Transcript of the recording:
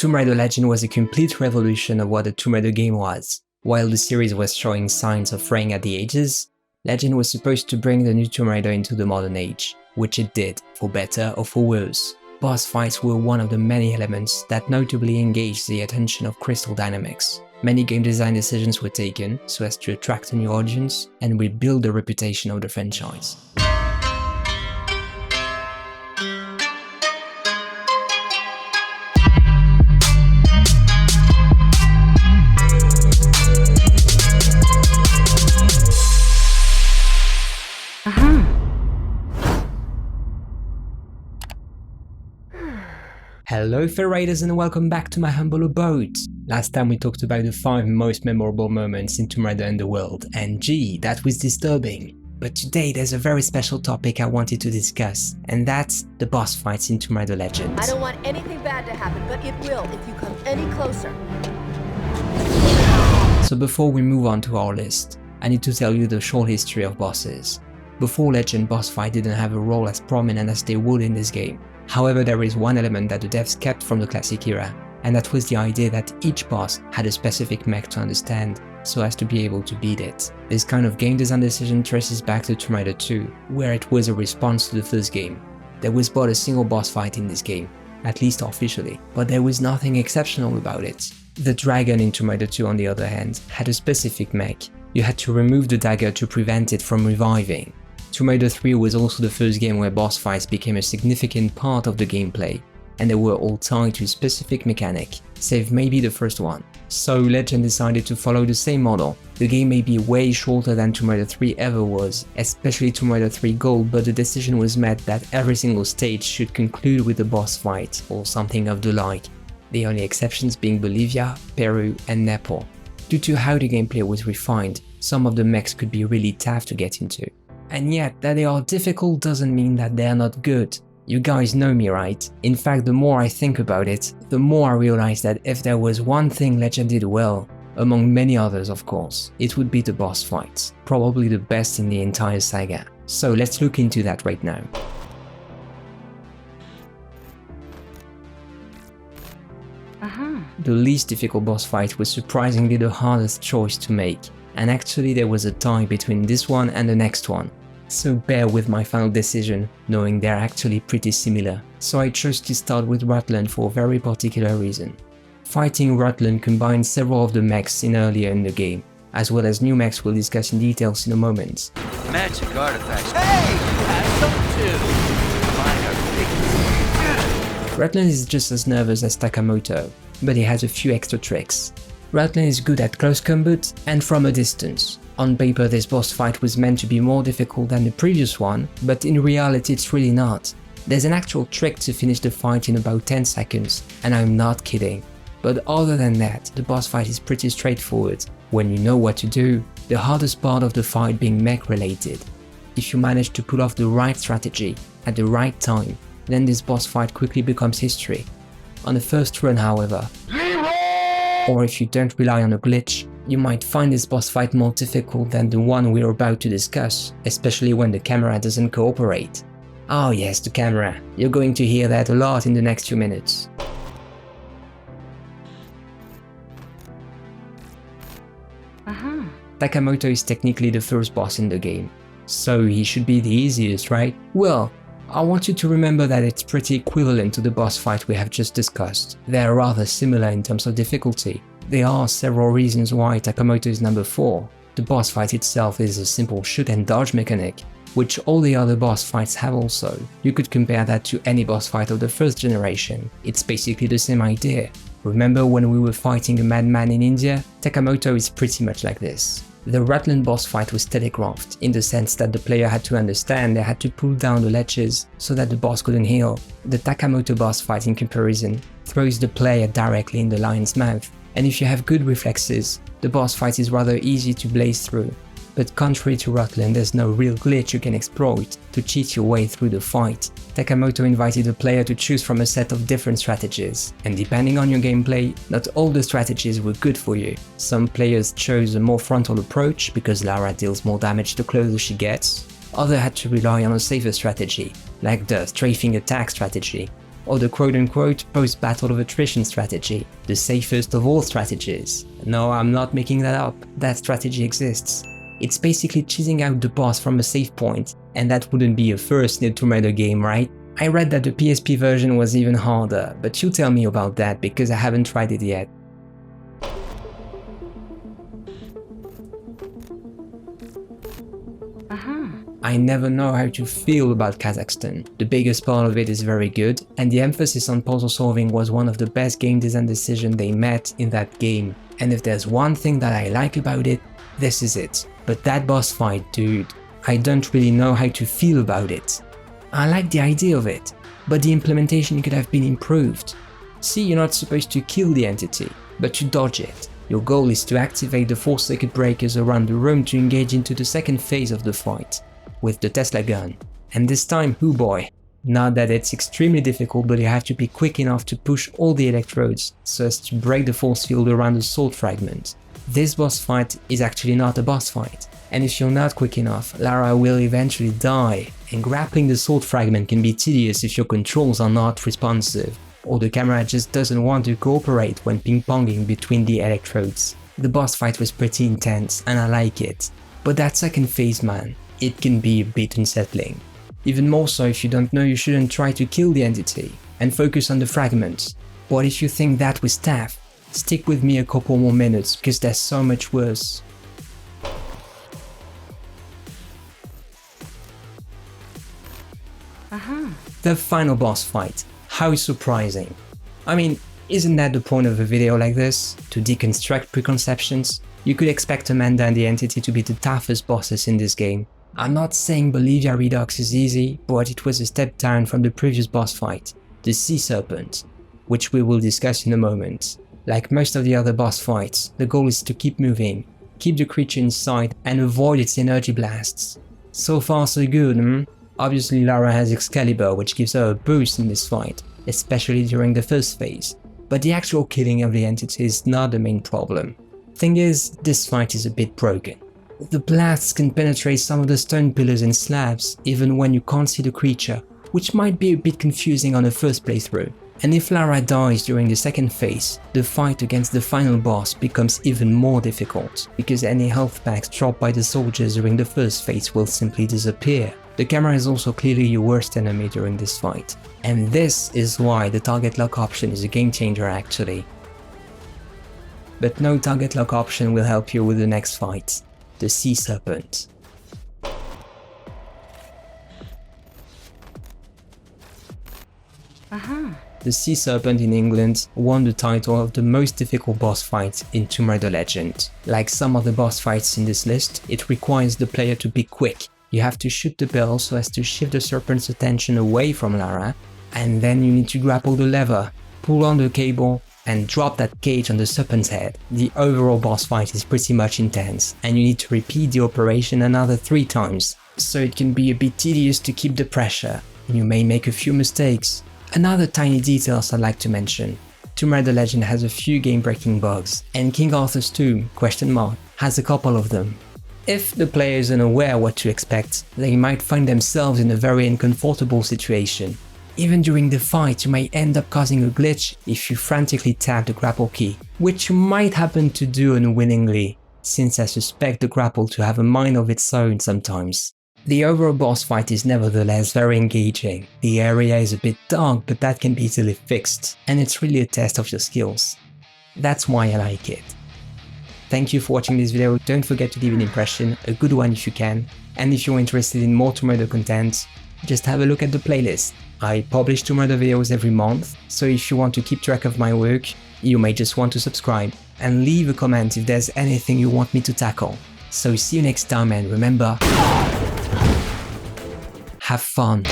Tomb Raider Legend was a complete revolution of what a Tomb Raider game was. While the series was showing signs of fraying at the edges, Legend was supposed to bring the new Tomb Raider into the modern age, which it did, for better or for worse. Boss fights were one of the many elements that notably engaged the attention of Crystal Dynamics. Many game design decisions were taken so as to attract a new audience and rebuild the reputation of the franchise. Hello fair raiders and welcome back to my humble abode. Last time we talked about the 5 most memorable moments in Tomb Raider Underworld, and gee, that was disturbing. But today there's a very special topic I wanted to discuss, and that's the boss fights in Tomb Raider Legend. I don't want anything bad to happen, but it will if you come any closer. So before we move on to our list, I need to tell you the short history of bosses. Before Legend, boss fight didn't have a role as prominent as they would in this game. However, there is one element that the devs kept from the classic era, and that was the idea that each boss had a specific mech to understand, so as to be able to beat it. This kind of game design decision traces back to Tomb Raider 2, where it was a response to the first game. There was but a single boss fight in this game, at least officially, but there was nothing exceptional about it. The dragon in Tomb Raider 2, on the other hand, had a specific mech. You had to remove the dagger to prevent it from reviving. Tomb Raider 3 was also the first game where boss fights became a significant part of the gameplay, and they were all tied to a specific mechanic, save maybe the first one. So Legend decided to follow the same model. The game may be way shorter than Tomb Raider 3 ever was, especially Tomb Raider 3 Gold, but the decision was made that every single stage should conclude with a boss fight, or something of the like, the only exceptions being Bolivia, Peru and Nepal. Due to how the gameplay was refined, some of the mechs could be really tough to get into. And yet, that they are difficult doesn't mean that they are not good. You guys know me, right? In fact, the more I think about it, the more I realize that if there was one thing Legend did well, among many others of course, it would be the boss fights, probably the best in the entire saga. So let's look into that right now. The least difficult boss fight was surprisingly the hardest choice to make, and actually there was a tie between this one and the next one. So bear with my final decision, knowing they're actually pretty similar. So I chose to start with Rutland for a very particular reason. Fighting Rutland combines several of the mechs seen earlier in the game, as well as new mechs we'll discuss in details in a moment. Magic artifacts. Hey! Have some too! Rutland is just as nervous as Takamoto, but he has a few extra tricks. Rutland is good at close combat and from a distance. On paper this boss fight was meant to be more difficult than the previous one, but in reality it's really not. There's an actual trick to finish the fight in about 10 seconds, and I'm not kidding. But other than that, the boss fight is pretty straightforward, when you know what to do, the hardest part of the fight being mech related. If you manage to pull off the right strategy, at the right time, then this boss fight quickly becomes history. On the first run however, or if you don't rely on a glitch, you might find this boss fight more difficult than the one we're about to discuss, especially when the camera doesn't cooperate. Oh yes, the camera. You're going to hear that a lot in the next few minutes. Takamoto is technically the first boss in the game, so he should be the easiest, right? Well, I want you to remember that it's pretty equivalent to the boss fight we have just discussed. They're rather similar in terms of difficulty. There are several reasons why Takamoto is number 4. The boss fight itself is a simple shoot and dodge mechanic, which all the other boss fights have also. You could compare that to any boss fight of the first generation. It's basically the same idea. Remember when we were fighting a madman in India? Takamoto is pretty much like this. The Rutland boss fight was telegraphed, in the sense that the player had to understand they had to pull down the ledges so that the boss couldn't heal. The Takamoto boss fight in comparison throws the player directly in the lion's mouth, and if you have good reflexes, the boss fight is rather easy to blaze through. But contrary to Rutland, there's no real glitch you can exploit to cheat your way through the fight. Takamoto invited the player to choose from a set of different strategies, and depending on your gameplay, not all the strategies were good for you. Some players chose a more frontal approach because Lara deals more damage the closer she gets. Others had to rely on a safer strategy, like the strafing attack strategy. or the quote-unquote post-battle of attrition strategy, the safest of all strategies. No, I'm not making that up, that strategy exists. It's basically cheesing out the boss from a save point, and that wouldn't be a first in a Tomb Raider game, right? I read that the PSP version was even harder, but you tell me about that because I haven't tried it yet. I never know how to feel about Kazakhstan. The biggest part of it is very good, and the emphasis on puzzle solving was one of the best game design decisions they met in that game. And if there's one thing that I like about it, this is it. But that boss fight, dude, I don't really know how to feel about it. I like the idea of it, but the implementation could have been improved. See, you're not supposed to kill the entity, but to dodge it. Your goal is to activate the 4 circuit breakers around the room to engage into the second phase of the fight, with the Tesla gun. And this time, oh boy, not that it's extremely difficult, but you have to be quick enough to push all the electrodes so as to break the force field around the salt fragment. This boss fight is actually not a boss fight, and if you're not quick enough, Lara will eventually die, and grappling the salt fragment can be tedious if your controls are not responsive, or the camera just doesn't want to cooperate when ping-ponging between the electrodes. The boss fight was pretty intense, and I like it, but that second phase, man, it can be a bit unsettling. Even more so if you don't know you shouldn't try to kill the entity and focus on the fragments. But if you think that was tough, stick with me a couple more minutes because there's so much worse. The final boss fight. How surprising. I mean, isn't that the point of a video like this? To deconstruct preconceptions? You could expect Amanda and the entity to be the toughest bosses in this game. I'm not saying Bolivia Redux is easy, but it was a step down from the previous boss fight, the Sea Serpent, which we will discuss in a moment. Like most of the other boss fights, the goal is to keep moving, keep the creature inside and avoid its energy blasts. So far so good, Obviously Lara has Excalibur, which gives her a boost in this fight, especially during the first phase, but the actual killing of the entity is not the main problem. Thing is, this fight is a bit broken. The blasts can penetrate some of the stone pillars and slabs, even when you can't see the creature, which might be a bit confusing on the first playthrough. And if Lara dies during the second phase, the fight against the final boss becomes even more difficult, because any health packs dropped by the soldiers during the first phase will simply disappear. The camera is also clearly your worst enemy during this fight, and this is why the target lock option is a game changer actually. But no target lock option will help you with the next fight, the Sea Serpent. The Sea Serpent in England won the title of the most difficult boss fight in Tomb Raider Legend. Like some of the boss fights in this list, it requires the player to be quick. You have to shoot the bell so as to shift the serpent's attention away from Lara, and then you need to grapple the lever, pull on the cable, and drop that cage on the serpent's head. The overall boss fight is pretty much intense, and you need to repeat the operation another 3 times, so it can be a bit tedious to keep the pressure, and you may make a few mistakes. Another tiny details I'd like to mention. Tomb Raider Legend has a few game-breaking bugs, and King Arthur's Tomb, has a couple of them. If the player isn't aware what to expect, they might find themselves in a very uncomfortable situation. Even during the fight, you may end up causing a glitch if you frantically tap the grapple key, which you might happen to do unwillingly, since I suspect the grapple to have a mind of its own sometimes. The overall boss fight is nevertheless very engaging. The area is a bit dark, but that can be easily fixed, and it's really a test of your skills. That's why I like it. Thank you for watching this video, don't forget to leave an impression, a good one if you can, and if you're interested in more Tomb Raider content, just have a look at the playlist. I publish Tomb Raider videos every month, so if you want to keep track of my work, you may just want to subscribe, and leave a comment if there's anything you want me to tackle. So see you next time, and remember, have fun.